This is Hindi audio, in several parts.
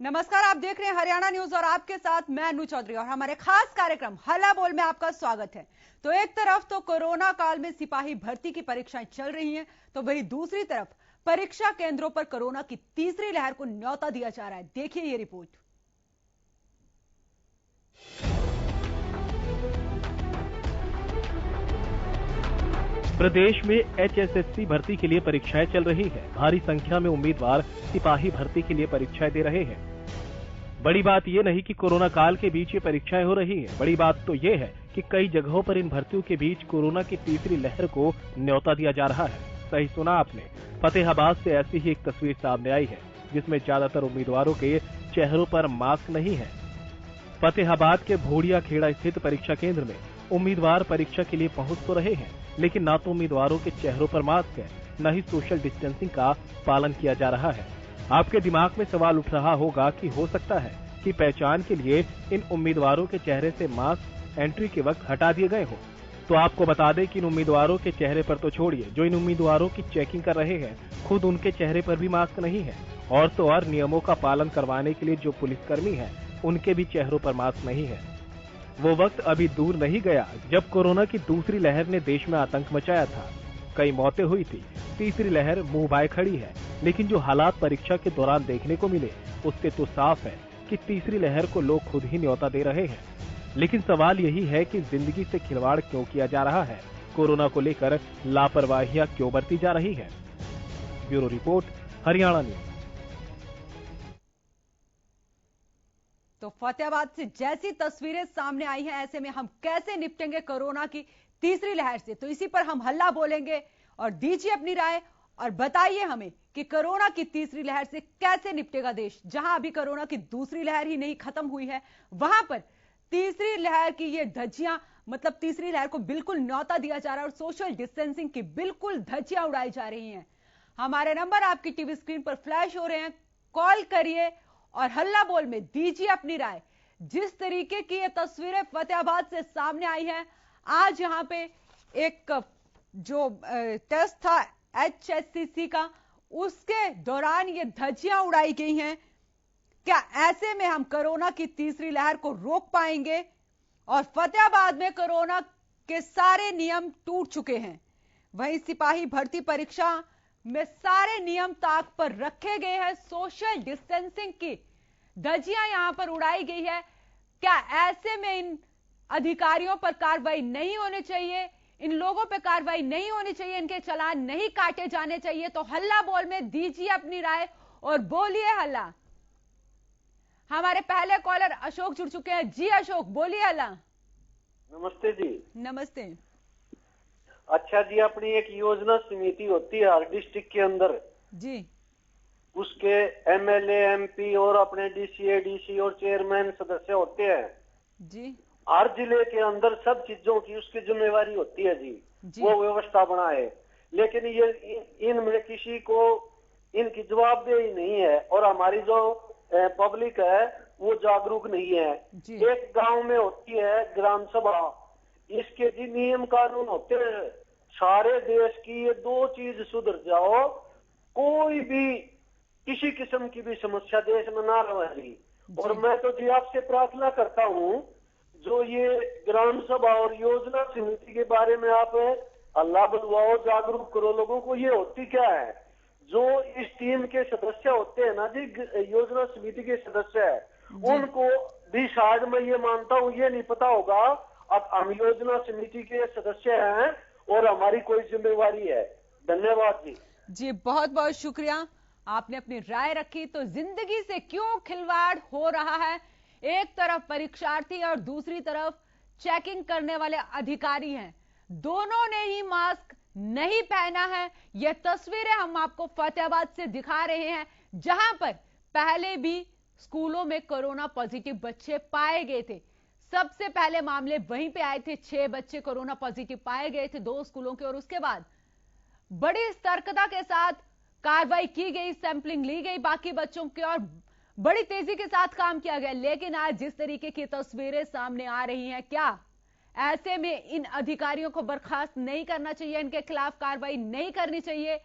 नमस्कार, आप देख रहे हैं हरियाणा न्यूज और आपके साथ मैं अनु चौधरी और हमारे खास कार्यक्रम हल्ला बोल में आपका स्वागत है। तो एक तरफ तो कोरोना काल में सिपाही भर्ती की परीक्षाएं चल रही हैं, तो वहीं दूसरी तरफ परीक्षा केंद्रों पर कोरोना की तीसरी लहर को न्योता दिया जा रहा है। देखिए ये रिपोर्ट। प्रदेश में एचएसएससी भर्ती के लिए परीक्षाएं चल रही है। भारी संख्या में उम्मीदवार सिपाही भर्ती के लिए परीक्षाएं दे रहे हैं। बड़ी बात यह नहीं कि कोरोना काल के बीच ये परीक्षाएं हो रही है, बड़ी बात तो ये है कि कई जगहों पर इन भर्तियों के बीच कोरोना की तीसरी लहर को न्योता दिया जा रहा है। सही सुना आपने, फतेहाबाद से ऐसी ही एक तस्वीर सामने आई है जिसमें ज्यादातर उम्मीदवारों के चेहरों पर मास्क नहीं है। फतेहाबाद के भोड़िया खेड़ा स्थित परीक्षा केंद्र में उम्मीदवार परीक्षा के लिए पहुंच तो रहे हैं, लेकिन ना तो उम्मीदवारों के चेहरों पर मास्क है, न ही सोशल डिस्टेंसिंग का पालन किया जा रहा है। आपके दिमाग में सवाल उठ रहा होगा कि हो सकता है कि पहचान के लिए इन उम्मीदवारों के चेहरे से मास्क एंट्री के वक्त हटा दिए गए हो। तो आपको बता दें कि इन उम्मीदवारों के चेहरे पर तो छोड़िए, जो इन उम्मीदवारों की चेकिंग कर रहे हैं खुद उनके चेहरे पर भी मास्क नहीं है, और तो और नियमों का पालन करवाने के लिए जो पुलिसकर्मी है उनके भी चेहरों पर मास्क नहीं है। वो वक्त अभी दूर नहीं गया जब कोरोना की दूसरी लहर ने देश में आतंक मचाया था। कई मौतें हुई थी, तीसरी लहर मुंह बाय खड़ी है, लेकिन जो हालात परीक्षा के दौरान देखने को मिले उससे तो साफ है कि तीसरी लहर को लोग खुद ही न्योता दे रहे हैं। लेकिन सवाल यही है कि जिंदगी से खिलवाड़ क्यों किया जा रहा है, कोरोना को लेकर लापरवाहियां क्यों बरती जा रही है। Bureau report, Haryana news. तो फतेहाबाद से जैसी तस्वीरें सामने आई हैं, ऐसे में हम कैसे निपटेंगे कोरोना की तीसरी लहर से, तो इसी पर हम हल्ला बोलेंगे और दीजिए अपनी राय और बताइए हमें कि कोरोना की तीसरी लहर से कैसे निपटेगा देश। जहां अभी कोरोना की दूसरी लहर ही नहीं खत्म हुई है, वहां पर तीसरी लहर की ये धज्जियां, मतलब तीसरी लहर को बिल्कुल न्योता दिया जा रहा है और सोशल डिस्टेंसिंग की बिल्कुल धज्जियां उड़ाई जा रही हैं। हमारे नंबर आपकी टीवी स्क्रीन पर फ्लैश हो रहे हैं, कॉल करिए और हल्ला बोल में दीजिए अपनी राय। जिस तरीके की ये तस्वीरें फतेहाबाद से सामने आई हैं, आज यहां पे एक जो टेस्ट था एचएससीसी का, उसके दौरान ये धज्जियां उड़ाई गई हैं। क्या ऐसे में हम कोरोना की तीसरी लहर को रोक पाएंगे? और फतेहाबाद में कोरोना के सारे नियम टूट चुके हैं। वहीं सिपाही भर्ती परीक्षा में सारे नियम ताक पर रखे गए हैं। सोशल डिस्टेंसिंग की धज्जियां यहां पर उड़ाई गई है। क्या ऐसे में इन अधिकारियों पर कार्रवाई नहीं होनी चाहिए, इन लोगों पर कार्रवाई नहीं होनी चाहिए, इनके चालान नहीं काटे जाने चाहिए? तो हल्ला बोल में दीजिए अपनी राय और बोलिए हल्ला। हमारे पहले कॉलर अशोक जुड़ चुके हैं। जी अशोक, बोलिए हल्ला। नमस्ते जी। नमस्ते। अच्छा जी, अपनी एक योजना समिति होती है हर डिस्ट्रिक्ट के अंदर जी। उसके एमएलए, एमपी और अपने डीसीए, डीसी और चेयरमैन सदस्य होते हैं जी। हर जिले के अंदर सब चीजों की उसकी जिम्मेवारी होती है जी। वो व्यवस्था बनाए, लेकिन ये इनमें किसी को इनकी जवाबदेही नहीं है और हमारी जो पब्लिक है वो जागरूक नहीं है। एक गांव में होती है ग्राम सभा, इसके जी नियम कानून होते हैं सारे देश की। ये दो चीज सुधर जाओ, कोई भी किसी किस्म की भी समस्या देश में ना रहे। और मैं तो जी आपसे प्रार्थना करता हूँ, जो ये ग्राम सभा और योजना समिति के बारे में आप अल्लाह बुलवाओ, जागरूक करो लोगों को। ये होती क्या है, जो इस टीम के सदस्य होते हैं ना जी, योजना समिति के सदस्य है, उनको भी शायद मैं ये मानता हूँ ये नहीं पता होगा अब हम योजना समिति के सदस्य हैं और हमारी कोई जिम्मेवारी है। धन्यवाद जी। जी बहुत बहुत शुक्रिया, आपने अपनी राय रखी। तो जिंदगी से क्यों खिलवाड़ हो रहा है? एक तरफ परीक्षार्थी और दूसरी तरफ चेकिंग करने वाले अधिकारी हैं, दोनों ने ही मास्क नहीं पहना है। यह तस्वीरें हम आपको फतेहाबाद से दिखा रहे हैं, जहां पर पहले भी स्कूलों में कोरोना पॉजिटिव बच्चे पाए गए थे। सबसे पहले मामले वहीं पे आए थे, 6 बच्चे कोरोना पॉजिटिव पाए गए थे 2 स्कूलों के, और उसके बाद बड़ी सतर्कता के साथ कार्रवाई की गई, सैंपलिंग ली गई बाकी बच्चों की और बड़ी तेजी के साथ काम किया गया। लेकिन आज जिस तरीके की तस्वीरें सामने आ रही हैं, क्या ऐसे में इन अधिकारियों को बर्खास्त नहीं करना चाहिए, इनके खिलाफ कार्रवाई नहीं करनी चाहिए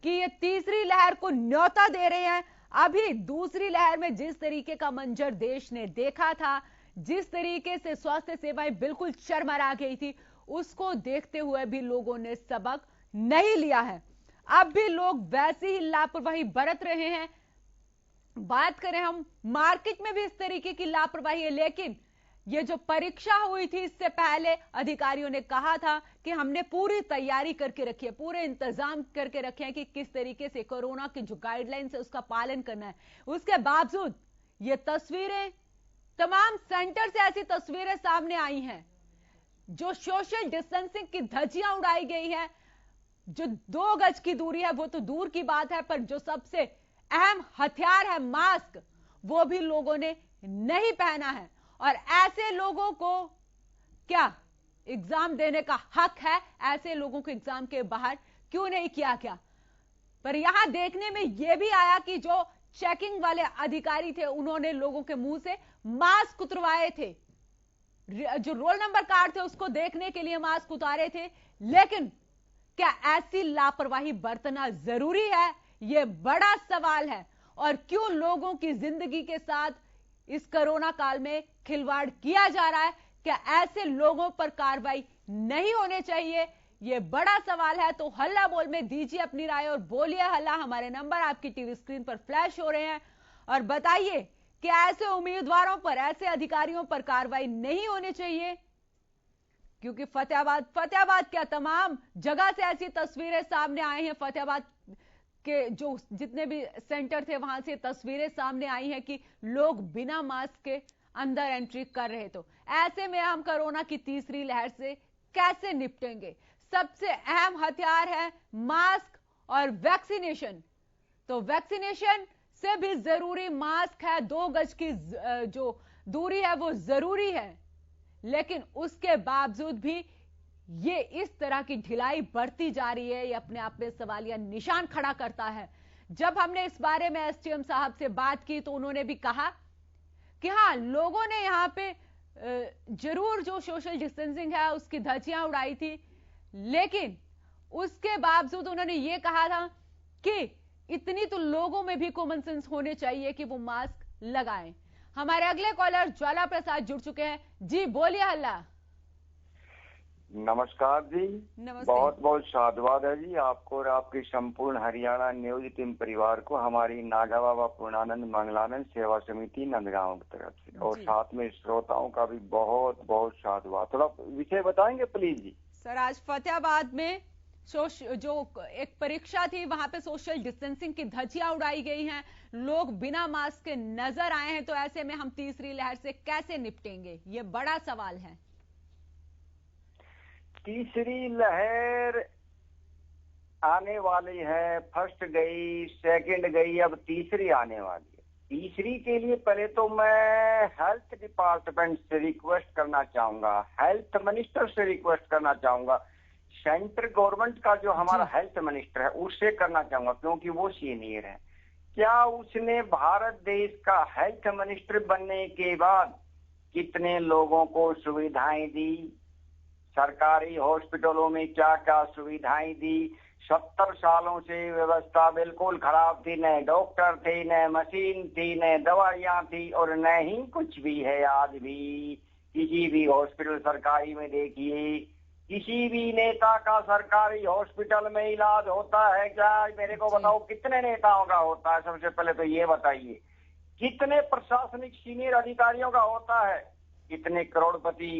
कि ये तीसरी लहर को न्योता दे रहे हैं? अभी दूसरी लहर में जिस तरीके का मंजर देश ने देखा था, जिस तरीके से स्वास्थ्य सेवाएं बिल्कुल चरमरा गई थी, उसको देखते हुए भी लोगों ने सबक नहीं लिया है। अब भी लोग वैसी ही लापरवाही बरत रहे हैं। बात करें हम, मार्केट में भी इस तरीके की लापरवाही है, लेकिन ये जो परीक्षा हुई थी इससे पहले अधिकारियों ने कहा था कि हमने पूरी तैयारी करके रखी है, पूरे इंतजाम करके रखे हैं कि किस तरीके से कोरोना की जो गाइडलाइंस है उसका पालन करना है। उसके बावजूद ये तस्वीरें, तमाम सेंटर से ऐसी तस्वीरें सामने आई हैं जो सोशल डिस्टेंसिंग की धज्जियां उड़ाई गई है। जो 2 गज की दूरी है वो तो दूर की बात है, पर जो सबसे अहम हथियार है मास्क, वो भी लोगों ने नहीं पहना है। और ऐसे लोगों को क्या एग्जाम देने का हक है? ऐसे लोगों को एग्जाम के बाहर क्यों नहीं किया गया? पर यहां देखने में यह भी आया कि जो चेकिंग वाले अधिकारी थे उन्होंने लोगों के मुंह से मास्क उतरवाए थे, जो रोल नंबर कार्ड थे उसको देखने के लिए मास्क उतारे थे। लेकिन क्या ऐसी लापरवाही बरतना जरूरी है? यह बड़ा सवाल है। और क्यों लोगों की जिंदगी के साथ इस कोरोना काल में खिलवाड़ किया जा रहा है? क्या ऐसे लोगों पर कार्रवाई नहीं होने चाहिए? यह बड़ा सवाल है। तो हल्ला बोल में दीजिए अपनी राय और बोलिए हल्ला। हमारे नंबर आपकी टीवी स्क्रीन पर फ्लैश हो रहे हैं और बताइए कि ऐसे उम्मीदवारों पर, ऐसे अधिकारियों पर कार्रवाई नहीं होनी चाहिए। क्योंकि फतेहाबाद क्या तमाम जगह से ऐसी तस्वीरें सामने आई हैं। फतेहाबाद के जो जितने भी सेंटर थे वहां से तस्वीरें सामने आई हैं कि लोग बिना मास्क के अंदर एंट्री कर रहे। तो ऐसे में हम कोरोना की तीसरी लहर से कैसे निपटेंगे? सबसे अहम हथियार है मास्क और वैक्सीनेशन। तो वैक्सीनेशन से भी जरूरी मास्क है। 2 गज की जो दूरी है वो जरूरी है, लेकिन उसके बावजूद भी ये इस तरह की ढिलाई बढ़ती जा रही है। ये अपने आप में सवालिया निशान खड़ा करता है। जब हमने इस बारे में एसडीएम साहब से बात की तो उन्होंने भी कहा कि हाँ, लोगों ने यहाँ पे जरूर जो सोशल डिस्टेंसिंग है उसकी धज्जियां उड़ाई थी, लेकिन उसके बावजूद उन्होंने ये कहा था कि इतनी तो लोगों में भी कॉमन सेंस होने चाहिए कि वो मास्क लगाएं। हमारे अगले कॉलर ज्वाला प्रसाद जुड़ चुके हैं। जी बोलिए हल्ला। नमस्कार जी। नमस्ते। बहुत बहुत साधुवाद है जी आपको और आपकी संपूर्ण हरियाणा न्यूज टीम परिवार को, हमारी नागा बाबा पूर्णानंद मंगलानंद सेवा समिति नंदगांव की तरफ से, और साथ में श्रोताओं का भी बहुत बहुत साधुवाद। थोड़ा विषय बताएंगे प्लीज जी। सर, आज फतेहाबाद में जो एक परीक्षा थी वहां पे सोशल डिस्टेंसिंग की धज्जियां उड़ाई गई हैं, लोग बिना मास्क के नजर आए हैं। तो ऐसे में हम तीसरी लहर से कैसे निपटेंगे? ये बड़ा सवाल है। तीसरी लहर आने वाली है। फर्स्ट गई, सेकंड गई, अब तीसरी आने वाली है। तीसरी के लिए पहले तो मैं हेल्थ डिपार्टमेंट से रिक्वेस्ट करना चाहूंगा, हेल्थ मिनिस्टर से रिक्वेस्ट करना चाहूंगा, सेंट्रल गवर्नमेंट का जो हमारा हेल्थ मिनिस्टर है उससे करना चाहूंगा, क्योंकि वो सीनियर है। क्या उसने भारत देश का हेल्थ मिनिस्टर बनने के बाद कितने लोगों को सुविधाएं दी? सरकारी हॉस्पिटलों में क्या क्या सुविधाएं दी? 70 सालों से व्यवस्था बिल्कुल खराब थी, न डॉक्टर थे, न मशीन थी, न दवाइयां थी, और न ही कुछ भी है आज भी। किसी भी हॉस्पिटल सरकारी में देखिए, किसी भी नेता का सरकारी हॉस्पिटल में इलाज होता है क्या? मेरे को बताओ, कितने नेताओं का होता है? सबसे पहले तो ये बताइए। कितने प्रशासनिक सीनियर अधिकारियों का होता है? कितने करोड़पति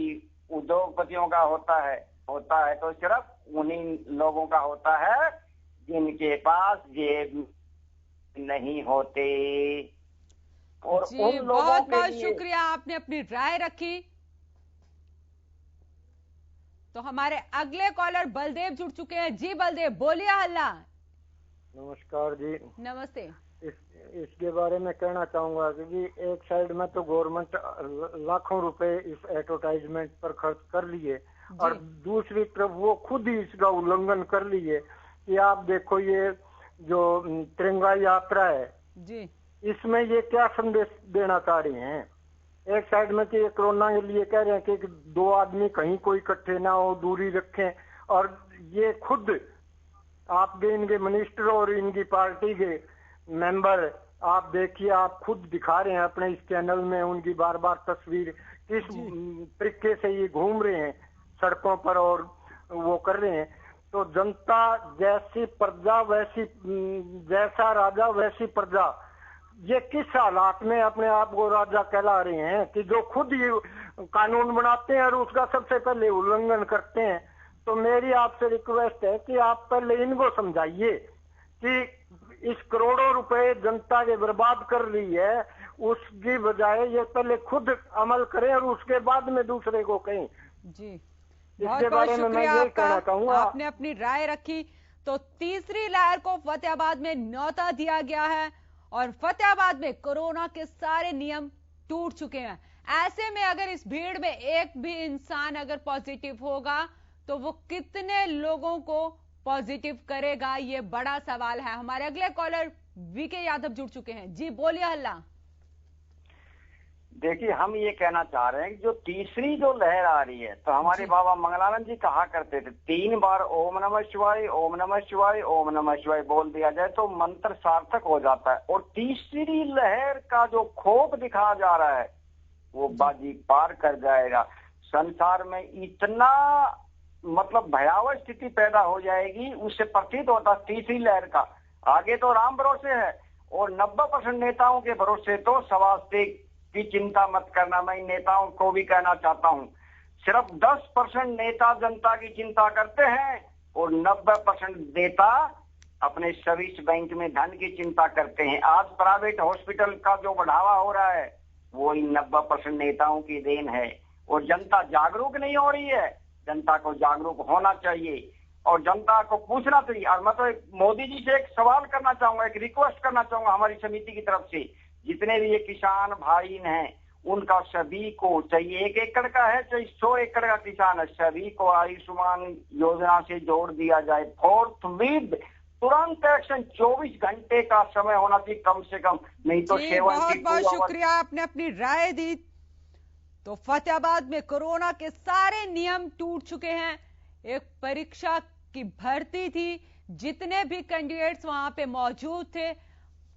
उद्योगपतियों का होता है? तो सिर्फ उन्हीं लोगों का होता है जिनके पास जेब नहीं होते। और उन लोगों बहुत के बहुत लिए शुक्रिया, आपने अपनी राय रखी। तो हमारे अगले कॉलर बलदेव जुड़ चुके हैं। जी बलदेव, बोलिए हल्ला। नमस्कार जी। नमस्ते। इसके बारे में कहना चाहूंगा कि जी, एक साइड में तो गवर्नमेंट लाखों रुपए इस एडवर्टाइजमेंट पर खर्च कर लिए, और दूसरी तरफ वो खुद ही इसका उल्लंघन कर लिए कि आप देखो, ये जो तिरंगा यात्रा है जी, इसमें ये क्या संदेश देना चाह रहे हैं? एक साइड में कि कोरोना के लिए कह रहे हैं कि 2 आदमी कहीं कोई इकट्ठे ना हो, दूरी रखें, और ये खुद आपके इनके मिनिस्टर और इनकी पार्टी के मेंबर आप देखिए, आप खुद दिखा रहे हैं अपने इस चैनल में उनकी बार बार तस्वीर, किस तरीके से ये घूम रहे हैं सड़कों पर और वो कर रहे हैं। तो जनता जैसी प्रजा वैसी, जैसा राजा वैसी प्रजा, ये किस हालात में अपने आप को राजा कहला रहे हैं कि जो खुद ही कानून बनाते हैं और उसका सबसे पहले उल्लंघन करते हैं। तो मेरी आपसे रिक्वेस्ट है कि आप पहले इनको समझाइए कि इस करोड़ों रुपए जनता के बर्बाद कर रही है, उसकी बजाय ये पहले खुद अमल करें और उसके बाद में दूसरे को कहें। जी, इसके बारे में मैं यही कहना चाहूंगा। आपने अपनी राय रखी। तो तीसरी लहर को फतेहाबाद में न्योता दिया गया है और फतेहाबाद में कोरोना के सारे नियम टूट चुके हैं। ऐसे में अगर इस भीड़ में एक भी इंसान अगर पॉजिटिव होगा तो वो कितने लोगों को पॉजिटिव करेगा, ये बड़ा सवाल है। हमारे अगले कॉलर वीके यादव जुड़ चुके हैं। जी बोलिए हल्ला। देखिए, हम ये कहना चाह रहे हैं कि जो तीसरी जो लहर आ रही है, तो हमारे बाबा मंगलानंद जी कहा करते थे 3 बार ओम नमः शिवाय, ओम नमः शिवाय, ओम नमः शिवाय बोल दिया जाए तो मंत्र सार्थक हो जाता है। और तीसरी लहर का जो खौफ दिखाया जा रहा है वो बाजी पार कर जाएगा। संसार में इतना मतलब भयावह स्थिति पैदा हो जाएगी, उससे प्रतीत होता तीसरी लहर का। आगे तो राम भरोसे है और 90% नेताओं के भरोसे तो स्वास्थ्य की चिंता मत करना। मैं नेताओं को भी कहना चाहता हूं, सिर्फ 10% नेता जनता की चिंता करते हैं और 90% नेता अपने सर्विस बैंक में धन की चिंता करते हैं। आज प्राइवेट हॉस्पिटल का जो बढ़ावा हो रहा है वो इन 90% नेताओं की देन है। और जनता जागरूक नहीं हो रही है, जनता को जागरूक होना चाहिए और जनता को पूछना चाहिए। और मैं तो मोदी जी से एक सवाल करना चाहूंगा, एक रिक्वेस्ट करना चाहूंगा हमारी समिति की तरफ से, जितने भी ये किसान भाई हैं उनका सभी को, चाहिए 1 एकड़ का है चाहे 100 एकड़ का किसान है, सभी को आयुष्मान योजना से जोड़ दिया जाए। फोर्थविद तुरंत एक्शन, 24 घंटे का समय होना चाहिए कम से कम, नहीं तो बहुत बहुत शुक्रिया, आपने अपनी राय दी। तो फतेहाबाद में कोरोना के सारे नियम टूट चुके हैं। एक परीक्षा की भर्ती थी, जितने भी कैंडिडेट्स वहां पे मौजूद थे,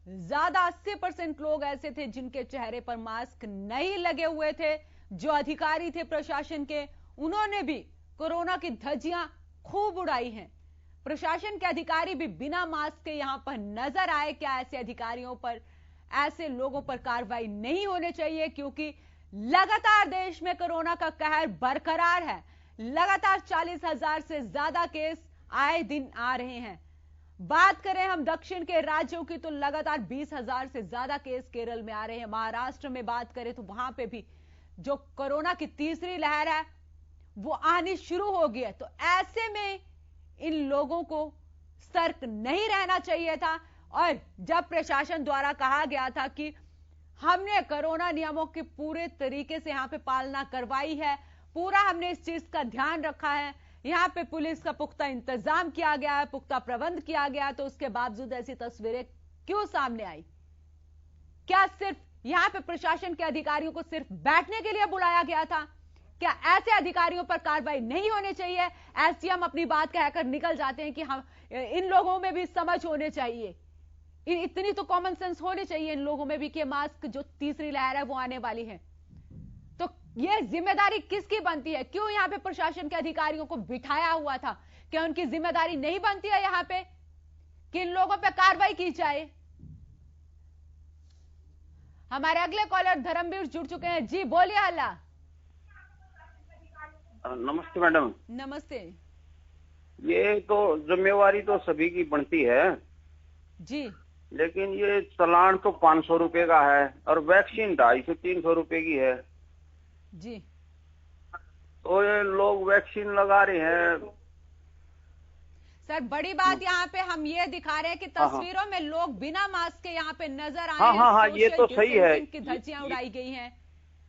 ज्यादा 80% लोग ऐसे थे जिनके चेहरे पर मास्क नहीं लगे हुए थे। जो अधिकारी थे प्रशासन के, उन्होंने भी कोरोना की धज्जियां खूब उड़ाई हैं। प्रशासन के अधिकारी भी बिना मास्क के यहां पर नजर आए। क्या ऐसे अधिकारियों पर, ऐसे लोगों पर कार्रवाई नहीं होनी चाहिए? क्योंकि लगातार देश में कोरोना का कहर बरकरार है। लगातार 40,000 से ज्यादा केस आए दिन आ रहे हैं। बात करें हम दक्षिण के राज्यों की तो लगातार 20,000 से ज्यादा केस केरल में आ रहे हैं। महाराष्ट्र में बात करें तो वहां पे भी जो कोरोना की तीसरी लहर है वो आनी शुरू हो गई है। तो ऐसे में इन लोगों को सतर्क नहीं रहना चाहिए था। और जब प्रशासन द्वारा कहा गया था कि हमने कोरोना नियमों की पूरे तरीके से यहां पे पालना करवाई है, पूरा हमने इस चीज का ध्यान रखा है, यहां पे पुलिस का पुख्ता इंतजाम किया गया है, पुख्ता प्रबंध किया गया है, तो उसके बावजूद ऐसी तस्वीरें क्यों सामने आई? क्या सिर्फ यहां पे प्रशासन के अधिकारियों को सिर्फ बैठने के लिए बुलाया गया था? क्या ऐसे अधिकारियों पर कार्रवाई नहीं होनी चाहिए? एसडीएम अपनी बात कहकर निकल जाते हैं कि हम, इन लोगों में भी समझ होने चाहिए, इतनी तो कॉमन सेंस होनी चाहिए इन लोगों में भी कि मास्क जो तीसरी लहर है वो आने वाली है। तो ये जिम्मेदारी किसकी बनती है? क्यों यहां पे प्रशासन के अधिकारियों को बिठाया हुआ था? क्या उनकी जिम्मेदारी नहीं बनती है यहां पे कि इन लोगों पे कार्रवाई की जाए? हमारे अगले कॉलर धर्मवीर जुड़ चुके हैं। जी बोलिए हल्ला। नमस्ते मैडम। नमस्ते। ये तो जिम्मेवारी तो सभी की बनती है जी, लेकिन ये चालान तो 500 रुपए का है और वैक्सीन 250-300 रुपए की है जी। तो ये लोग वैक्सीन लगा रहे हैं। सर बड़ी बात यहाँ पे हम ये दिखा रहे हैं कि तस्वीरों में लोग बिना मास्क के यहाँ पे नजर आ रहे हैं। हाँ, ये तो सही है की धज्जियां उड़ाई गई हैं।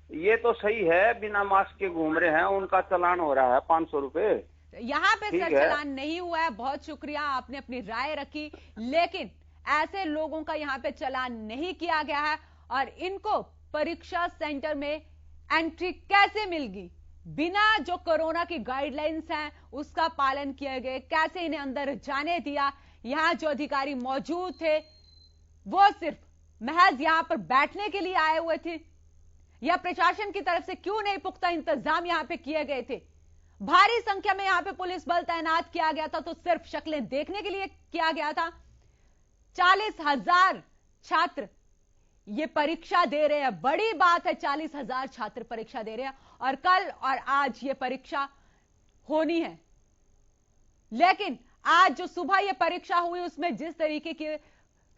ये तो सही है, बिना मास्क के घूम रहे हैं, उनका चालान हो रहा है 500 रुपए। यहाँ पे सर चालान नहीं हुआ है, बहुत शुक्रिया, आपने अपनी राय रखी, लेकिन ऐसे लोगों का यहाँ पे चालान नहीं किया गया है। और इनको परीक्षा सेंटर में एंट्री कैसे मिल गई? बिना जो कोरोना की गाइडलाइंस हैं उसका पालन किए गए, कैसे इन्हें अंदर जाने दिया? यहाँ जो अधिकारी मौजूद थे वो सिर्फ महज यहां पर बैठने के लिए आए हुए थे? या प्रशासन की तरफ से क्यों नहीं पुख्ता इंतजाम यहां पे किए गए थे? भारी संख्या में यहां पे पुलिस बल तैनात किया गया था तो सिर्फ शक्लें देखने के लिए किया गया था। 40,000 छात्र ये परीक्षा दे रहे हैं, बड़ी बात है। 40,000 छात्र परीक्षा दे रहे हैं और कल और आज ये परीक्षा होनी है। लेकिन आज जो सुबह ये परीक्षा हुई उसमें जिस तरीके की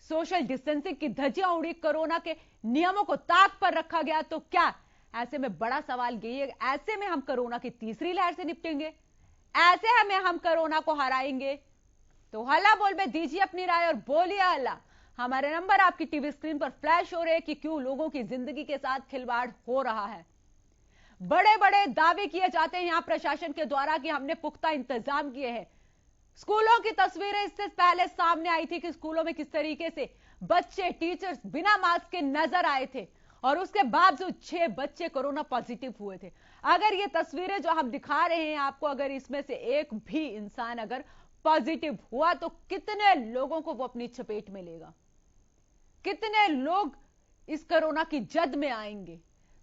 सोशल डिस्टेंसिंग की धज्जियां उड़ी, कोरोना के नियमों को ताक पर रखा गया, तो क्या ऐसे में बड़ा सवाल यही है, ऐसे में हम कोरोना की तीसरी लहर से निपटेंगे? ऐसे में हम कोरोना को हराएंगे? तो हल्ला बोल में दीजिए अपनी राय और बोलिए हल्ला। हमारे नंबर आपकी टीवी स्क्रीन पर फ्लैश हो रहे हैं कि क्यों लोगों की जिंदगी के साथ खिलवाड़ हो रहा है। बड़े बड़े दावे किए जाते हैं यहां प्रशासन के द्वारा कि हमने पुख्ता इंतजाम किए हैं। स्कूलों की तस्वीरें इससे पहले सामने आई थी कि स्कूलों में किस तरीके से बच्चे, टीचर्स बिना मास्क के नजर आए थे और उसके बावजूद 6 बच्चे कोरोना पॉजिटिव हुए थे। अगर ये तस्वीरें जो हम दिखा रहे हैं आपको, अगर इसमें से एक भी इंसान अगर पॉजिटिव हुआ तो कितने लोगों को वो अपनी चपेट में लेगा, कितने लोग इस कोरोना की जद में आएंगे।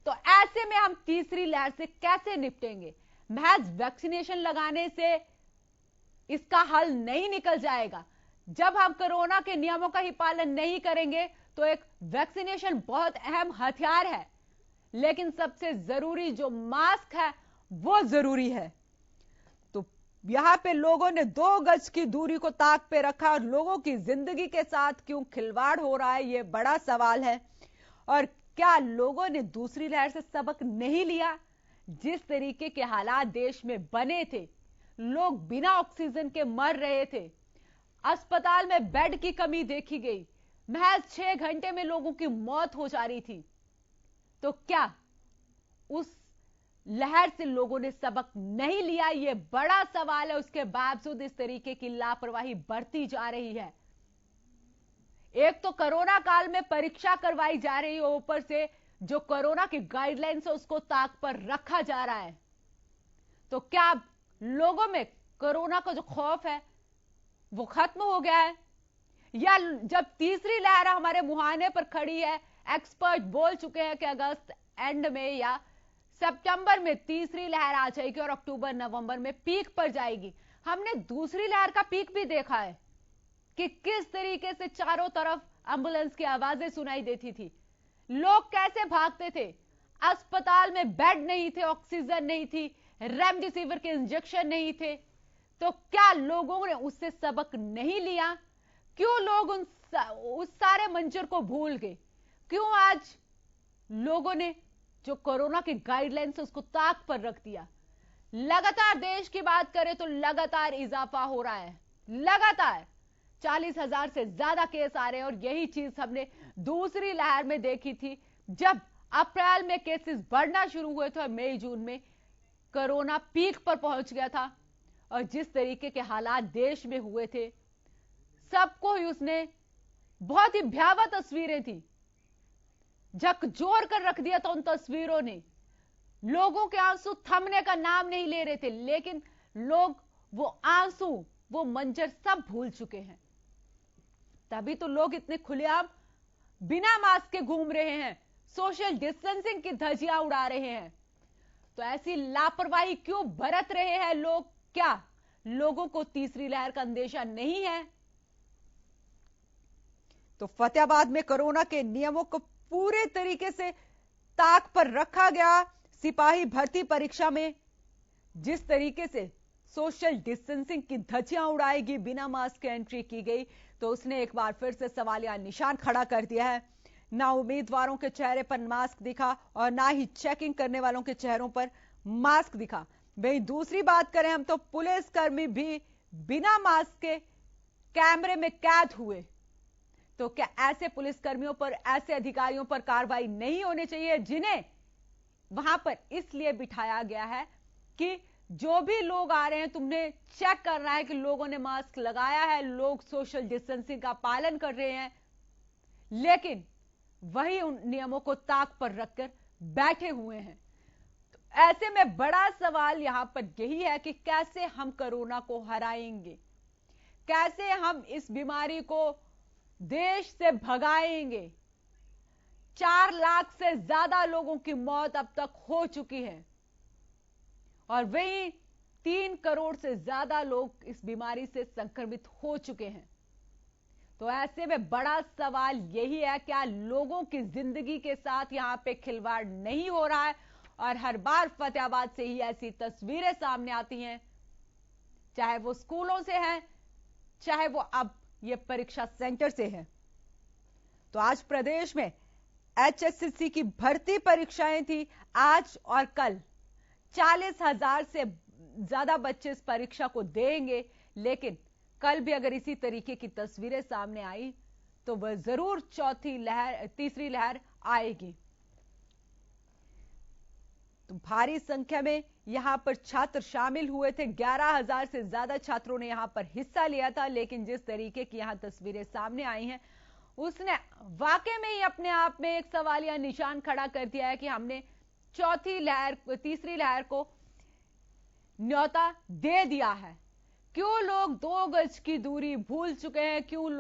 तो ऐसे में हम तीसरी लहर से कैसे निपटेंगे? महज वैक्सीनेशन लगाने से इसका हल नहीं निकल जाएगा। जब हम कोरोना के नियमों का ही पालन नहीं करेंगे तो एक वैक्सीनेशन बहुत अहम हथियार है, लेकिन सबसे जरूरी जो मास्क है वो जरूरी है। तो यहां पे लोगों ने 2 गज की दूरी को ताक पे रखा और लोगों की जिंदगी के साथ क्यों खिलवाड़ हो रहा है, ये बड़ा सवाल है। और क्या लोगों ने दूसरी लहर से सबक नहीं लिया? जिस तरीके के हालात देश में बने थे, लोग बिना ऑक्सीजन के मर रहे थे, अस्पताल में बेड की कमी देखी गई, महज 6 घंटे में लोगों की मौत हो जा रही थी। तो क्या उस लहर से लोगों ने सबक नहीं लिया? यह बड़ा सवाल है। उसके बावजूद इस तरीके की लापरवाही बढ़ती जा रही है। एक तो कोरोना काल में परीक्षा करवाई जा रही है, ऊपर से जो कोरोना की गाइडलाइंस है उसको ताक पर रखा जा रहा है। तो क्या लोगों में कोरोना का जो खौफ है वो खत्म हो गया है? या जब तीसरी लहर हमारे मुहाने पर खड़ी है, एक्सपर्ट बोल चुके हैं कि अगस्त एंड में या सितंबर में तीसरी लहर आ जाएगी और अक्टूबर नवंबर में पीक पर जाएगी। हमने दूसरी लहर का पीक भी देखा है कि किस तरीके से चारों तरफ एम्बुलेंस की आवाजें सुनाई देती थी, लोग कैसे भागते थे, अस्पताल में बेड नहीं थे, ऑक्सीजन नहीं थी, रेमडेसिविर के इंजेक्शन नहीं थे। तो क्या लोगों ने उससे सबक नहीं लिया? क्यों लोग उस सारे मंजर को भूल गए? क्यों आज लोगों ने जो कोरोना की गाइडलाइंस है उसको ताक पर रख दिया? लगातार देश की बात करें तो लगातार इजाफा हो रहा है, लगातार 40,000 से ज्यादा केस आ रहे हैं। और यही चीज हमने दूसरी लहर में देखी थी, जब अप्रैल में केसेस बढ़ना शुरू हुए थे और मई जून में कोरोना पीक पर पहुंच गया था। और जिस तरीके के हालात देश में हुए थे, सबको ही उसने बहुत ही भयावह तस्वीरें थी, झकझोर कर रख दिया था उन तस्वीरों ने। लोगों के आंसू थमने का नाम नहीं ले रहे थे, लेकिन लोग वो आंसू, वो मंजर सब भूल चुके हैं। तभी तो लोग इतने खुलेआम बिना मास्क के घूम रहे हैं, सोशल डिस्टेंसिंग की धज्जियां उड़ा रहे हैं। तो ऐसी लापरवाही क्यों बरत रहे हैं लोग? क्या लोगों को तीसरी लहर का अंदेशा नहीं है? तो फतेहाबाद में कोरोना के नियमों को पूरे तरीके से ताक पर रखा गया। सिपाही भर्ती परीक्षा में जिस तरीके से सोशल डिस्टेंसिंग की धज्जियां उड़ाएगी, बिना मास्क के एंट्री की गई, तो उसने एक बार फिर से सवालिया निशान खड़ा कर दिया है। ना उम्मीदवारों के चेहरे पर मास्क दिखा और ना ही चेकिंग करने वालों के चेहरों पर मास्क दिखा। वहीं दूसरी बात करें हम तो पुलिसकर्मी भी बिना मास्क के कैमरे में कैद हुए। तो क्या ऐसे पुलिसकर्मियों पर, ऐसे अधिकारियों पर कार्रवाई नहीं होनी चाहिए जिन्हें वहां पर इसलिए बिठाया गया है कि जो भी लोग आ रहे हैं तुमने चेक करना है कि लोगों ने मास्क लगाया है, लोग सोशल डिस्टेंसिंग का पालन कर रहे हैं, लेकिन वही उन नियमों को ताक पर रखकर बैठे हुए हैं। तो ऐसे में बड़ा सवाल यहां पर यही है कि कैसे हम कोरोना को हराएंगे, कैसे हम इस बीमारी को देश से भगाएंगे। 4 लाख से ज्यादा लोगों की मौत अब तक हो चुकी है और वहीं 3 करोड़ से ज्यादा लोग इस बीमारी से संक्रमित हो चुके हैं। तो ऐसे में बड़ा सवाल यही है, क्या लोगों की जिंदगी के साथ यहां पे खिलवाड़ नहीं हो रहा है? और हर बार फतेहाबाद से ही ऐसी तस्वीरें सामने आती हैं, चाहे वो स्कूलों से है, चाहे वो अब ये परीक्षा सेंटर से है। तो आज प्रदेश में HSSC की भर्ती परीक्षाएं थी आज और कल। 40,000 से ज्यादा बच्चे इस परीक्षा को देंगे, लेकिन कल भी अगर इसी तरीके की तस्वीरें सामने आई तो वह जरूर तीसरी लहर आएगी। तो भारी संख्या में यहां पर छात्र शामिल हुए थे। 11,000 से ज्यादा छात्रों ने यहां पर हिस्सा लिया था, लेकिन जिस तरीके की यहां तस्वीरें सामने आई हैं उसने वाकई में ही अपने आप में एक सवालिया निशान खड़ा कर दिया है कि हमने तीसरी लहर को न्योता दे दिया है। क्यों लोग 2 गज की दूरी भूल चुके हैं? क्यों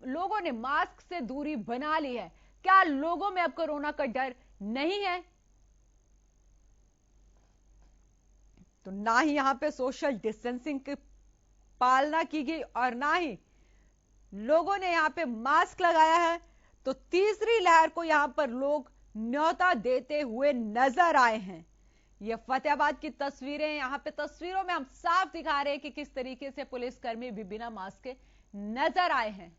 लोगों ने मास्क से दूरी बना ली है? क्या लोगों में अब कोरोना का डर नहीं है? तो ना ही यहां पे सोशल डिस्टेंसिंग की पालना की गई और ना ही लोगों ने यहां पे मास्क लगाया है। तो तीसरी लहर को यहां पर लोग न्योता देते हुए नजर आए हैं। ये फतेहाबाद की तस्वीरें, यहां पे तस्वीरों में हम साफ दिखा रहे हैं कि किस तरीके से पुलिसकर्मी भी बिना मास्क के नजर आए हैं।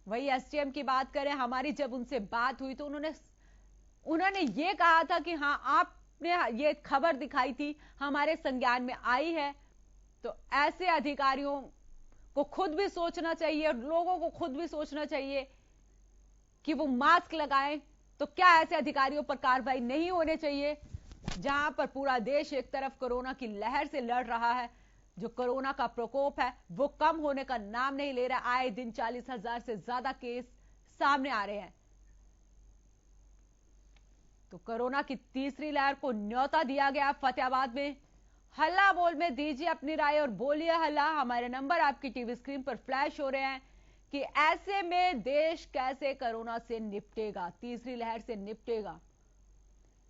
वही SDM की बात करें, हमारी जब उनसे बात हुई तो उन्होंने ये कहा था कि हाँ, आपने ये खबर दिखाई थी, हमारे संज्ञान में आई है। तो ऐसे अधिकारियों को खुद भी सोचना चाहिए और लोगों को खुद भी सोचना चाहिए कि वो मास्क लगाएं। तो क्या ऐसे अधिकारियों पर कार्रवाई नहीं होनी चाहिए? जहां पर पूरा देश एक तरफ कोरोना की लहर से लड़ रहा है, जो कोरोना का प्रकोप है वो कम होने का नाम नहीं ले रहा। आए दिन 40,000 से ज्यादा केस सामने आ रहे हैं। तो कोरोना की तीसरी लहर को न्योता दिया गया फतेहाबाद में। हल्ला बोल में दीजिए अपनी राय और बोलिए हल्ला। हमारे नंबर आपकी टीवी स्क्रीन पर फ्लैश हो रहे हैं कि ऐसे में देश कैसे कोरोना से निपटेगा, तीसरी लहर से निपटेगा।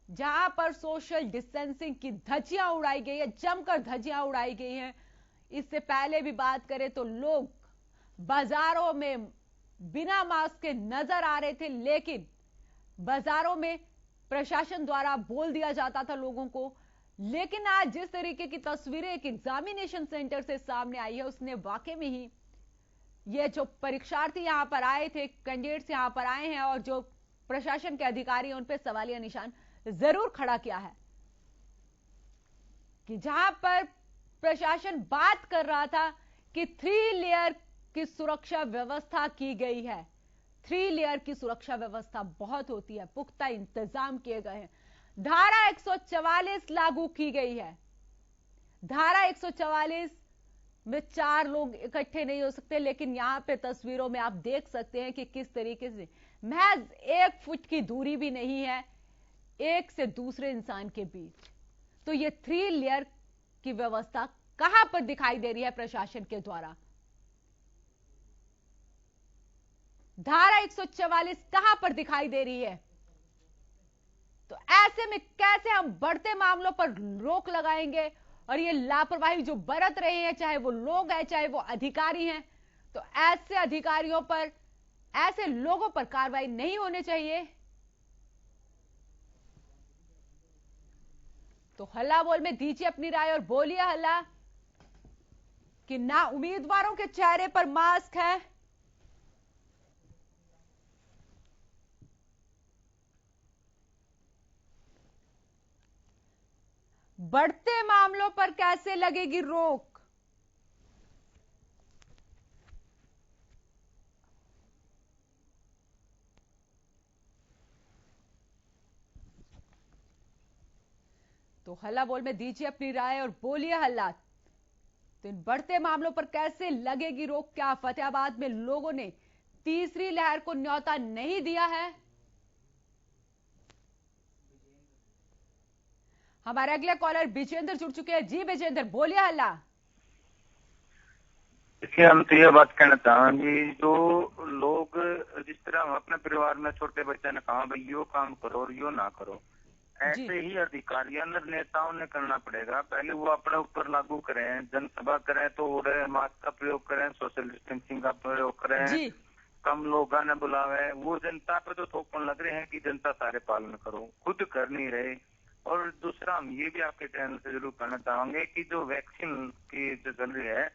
जहां पर सोशल डिस्टेंसिंग की धज्जियां उड़ाई गई है, जमकर धज्जियां उड़ाई गई हैं। इससे पहले भी बात करें तो लोग बाजारों में बिना मास्क के नजर आ रहे थे, लेकिन बाजारों में प्रशासन द्वारा बोल दिया जाता था लोगों को। लेकिन आज जिस तरीके की तस्वीरें एक एग्जामिनेशन सेंटर से सामने आई है, उसने वाकई में ही ये जो परीक्षार्थी यहां पर आए थे, कैंडिडेट्स यहां पर आए हैं और जो प्रशासन के अधिकारी उन पर सवालिया निशान जरूर खड़ा किया है कि जहां पर प्रशासन बात कर रहा था कि 3 लेयर की सुरक्षा व्यवस्था की गई है। 3 लेयर की सुरक्षा व्यवस्था बहुत होती है, पुख्ता इंतजाम किए गए हैं। धारा 144 लागू की गई है। धारा 144 में 4 लोग इकट्ठे नहीं हो सकते, लेकिन यहां पे तस्वीरों में आप देख सकते हैं कि किस तरीके से महज 1 फुट की दूरी भी नहीं है एक से दूसरे इंसान के बीच। तो ये 3 लेयर की व्यवस्था कहां पर दिखाई दे रही है प्रशासन के द्वारा? धारा 144 कहां पर दिखाई दे रही है? तो ऐसे में कैसे हम बढ़ते मामलों पर रोक लगाएंगे? और ये लापरवाही जो बरत रहे हैं, चाहे वो लोग हैं चाहे वो अधिकारी हैं, तो ऐसे अधिकारियों पर, ऐसे लोगों पर कार्रवाई नहीं होनी चाहिए। तो हल्ला बोल में दीजिए अपनी राय और बोलिए हल्ला कि ना उम्मीदवारों के चेहरे पर मास्क है, बढ़ते मामलों पर कैसे लगेगी रोक? तो हल्ला बोल में दीजिए अपनी राय और बोलिए हल्ला। तो इन बढ़ते मामलों पर कैसे लगेगी रोक? क्या फतेहाबाद में लोगों ने तीसरी लहर को न्योता नहीं दिया है? हमारे अगले कॉलर विजेंद्र जुड़ चुके हैं। जी विजेंद्र, बोलिए हल्ला। देखिए, हम तो ये बात कहना चाहेंगे, जो लोग जिस तरह हम अपने परिवार में छोटे बच्चे ने कहा भाई यो काम करो और यो ना करो, ऐसे ही अधिकारियों और नेताओं ने करना पड़ेगा। पहले वो अपने ऊपर लागू करें, जनसभा करें तो मास्क का प्रयोग करें, सोशल डिस्टेंसिंग का प्रयोग करें, कम लोगों ने बुलावे। वो जनता पे तो थोपने लग रहे हैं कि जनता सारे पालन करो, खुद कर नहीं रहे। और दूसरा हम ये भी आपके चैनल से जरूर कहना चाहेंगे कि जो वैक्सीन की जो चल रही है,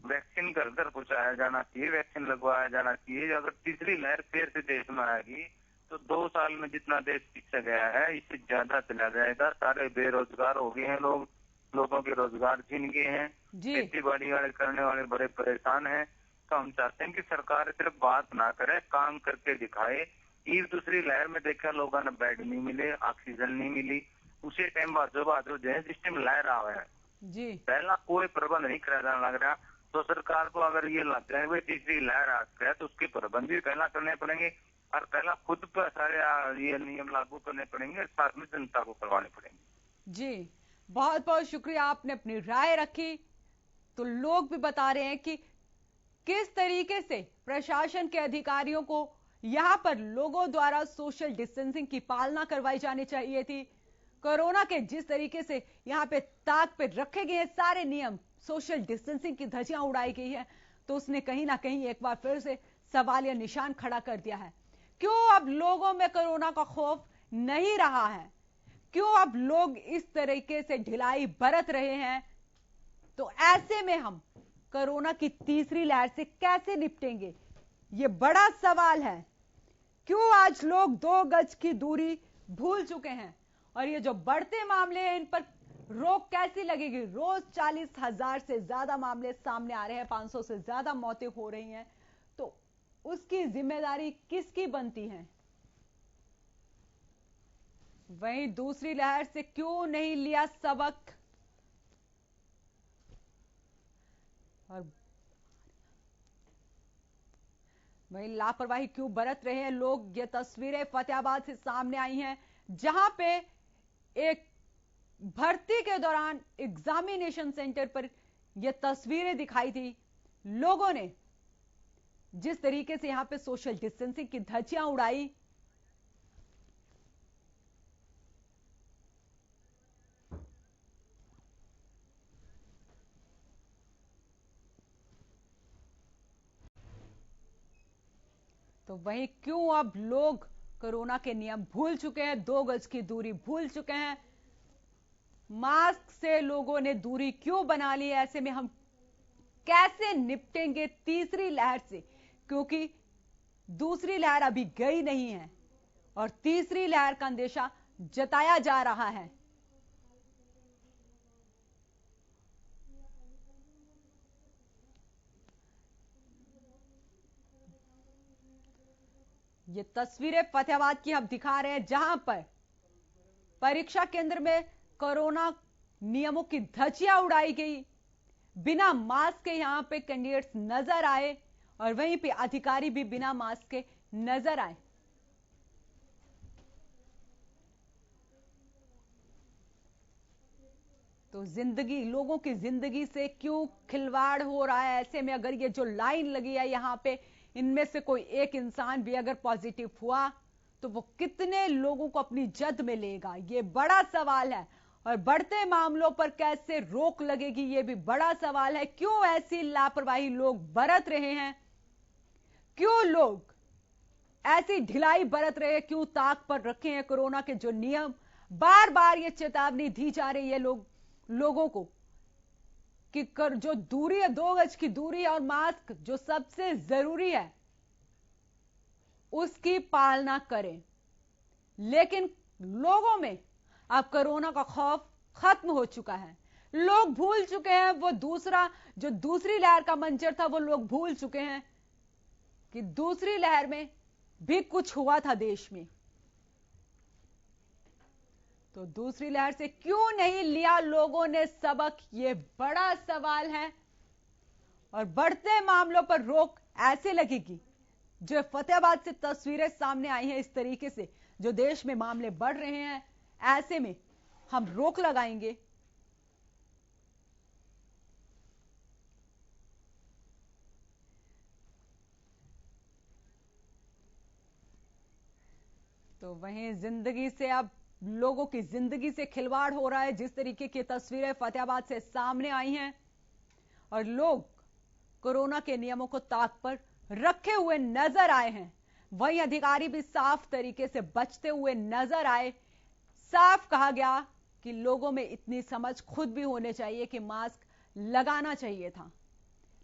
वैक्सीन घर घर पहुंचाया जाना चाहिए, वैक्सीन लगवाया जाना चाहिए। अगर तीसरी लहर फिर से देश में आएगी तो 2 साल में जितना देश पीछे गया है इससे ज्यादा चला जाएगा। सारे बेरोजगार हो गए हैं लोग, लोगों के रोजगार छीन गए हैं, खेती बाड़ी वाले करने वाले बड़े परेशान हैं। तो हम चाहते हैं कि सरकार सिर्फ बात ना करे, काम करके दिखाए। दूसरी लहर में देखा लोगों ने बेड नहीं मिले, ऑक्सीजन नहीं मिली, उसी टाइम बाजो जैसे सिस्टम लहर आ है जी, पहला कोई प्रबंध नहीं करा जाने लग रहा। तो सरकार को अगर ये लग रहा है तीसरी लहर आ है तो उसके प्रबंध भी पहला करने पड़ेंगे और पहला खुद पर सारे ये नियम लागू करने पड़ेंगे, साथ में जनता को करवाने पड़ेंगे। जी, बहुत बहुत शुक्रिया, आपने अपनी राय रखी। तो लोग भी बता रहे हैं कि किस तरीके से प्रशासन के अधिकारियों को यहां पर लोगों द्वारा सोशल डिस्टेंसिंग की पालना करवाई जानी चाहिए थी। कोरोना के जिस तरीके से यहां पे ताक पे रखे गए सारे नियम, सोशल डिस्टेंसिंग की धज्जियां उड़ाई गई है, तो उसने कहीं ना कहीं एक बार फिर से सवालिया निशान खड़ा कर दिया है। क्यों अब लोगों में कोरोना का खौफ नहीं रहा है? क्यों अब लोग इस तरीके से ढिलाई बरत रहे हैं? तो ऐसे में हम कोरोना की तीसरी लहर से कैसे निपटेंगे, यह बड़ा सवाल है। क्यों आज लोग 2 गज की दूरी भूल चुके हैं और ये जो बढ़ते मामले हैं इन पर रोक कैसी लगेगी? रोज 40,000 से ज्यादा मामले सामने आ रहे हैं, 500 से ज्यादा मौतें हो रही हैं, तो उसकी जिम्मेदारी किसकी बनती है? वहीं दूसरी लहर से क्यों नहीं लिया सबक और वहीं लापरवाही क्यों बरत रहे हैं लोग? ये तस्वीरें फतेहाबाद से सामने आई हैं, जहां पे एक भर्ती के दौरान एग्जामिनेशन सेंटर पर यह तस्वीरें दिखाई थी। लोगों ने जिस तरीके से यहां पे सोशल डिस्टेंसिंग की धज्जियां उड़ाई, तो वहीं क्यों अब लोग कोरोना के नियम भूल चुके हैं, 2 गज की दूरी भूल चुके हैं, मास्क से लोगों ने दूरी क्यों बना ली? ऐसे में हम कैसे निपटेंगे तीसरी लहर से? क्योंकि दूसरी लहर अभी गई नहीं है और तीसरी लहर का अंदेशा जताया जा रहा है। ये तस्वीरें फतेहाबाद की हम दिखा रहे हैं, जहां पर परीक्षा केंद्र में कोरोना नियमों की धज्जियां उड़ाई गई, बिना मास्क के यहां पे कैंडिडेट्स नजर आए और वहीं पे अधिकारी भी बिना मास्क के नजर आए। तो जिंदगी, लोगों की जिंदगी से क्यों खिलवाड़ हो रहा है? ऐसे में अगर ये जो लाइन लगी है यहां पे, इनमें से कोई एक इंसान भी अगर पॉजिटिव हुआ तो वो कितने लोगों को अपनी जद में लेगा, ये बड़ा सवाल है। और बढ़ते मामलों पर कैसे रोक लगेगी, ये भी बड़ा सवाल है। क्यों ऐसी लापरवाही लोग बरत रहे हैं? क्यों लोग ऐसी ढिलाई बरत रहे हैं? क्यों ताक पर रखे हैं कोरोना के जो नियम? बार बार ये चेतावनी दी जा रही है लोगों को कि जो दूरी है, 2 गज की दूरी और मास्क जो सबसे जरूरी है, उसकी पालना करें। लेकिन लोगों में अब कोरोना का खौफ खत्म हो चुका है। लोग भूल चुके हैं वो जो दूसरी लहर का मंजर था, वो लोग भूल चुके हैं कि दूसरी लहर में भी कुछ हुआ था देश में। तो दूसरी लहर से क्यों नहीं लिया लोगों ने सबक, ये बड़ा सवाल है। और बढ़ते मामलों पर रोक ऐसे लगेगी, जो फतेहाबाद से तस्वीरें सामने आई हैं इस तरीके से, जो देश में मामले बढ़ रहे हैं, ऐसे में हम रोक लगाएंगे। तो वहीं जिंदगी से अब लोगों की जिंदगी से खिलवाड़ हो रहा है। जिस तरीके की तस्वीरें फतेहाबाद से सामने आई हैं और लोग कोरोना के नियमों को ताक पर रखे हुए नजर आए हैं, वहीं अधिकारी भी साफ तरीके से बचते हुए नजर आए। साफ कहा गया कि लोगों में इतनी समझ खुद भी होने चाहिए कि मास्क लगाना चाहिए था,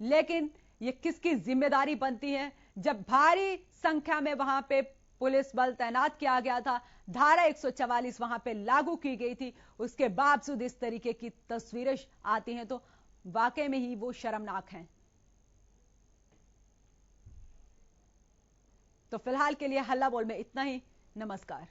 लेकिन ये किसकी जिम्मेदारी बनती है जब भारी संख्या में वहां पे पुलिस बल तैनात किया गया था, धारा 144 वहां पे लागू की गई थी, उसके बावजूद इस तरीके की तस्वीरें आती हैं तो वाकई में ही वो शर्मनाक हैं। तो फिलहाल के लिए हल्ला बोल में इतना ही। नमस्कार।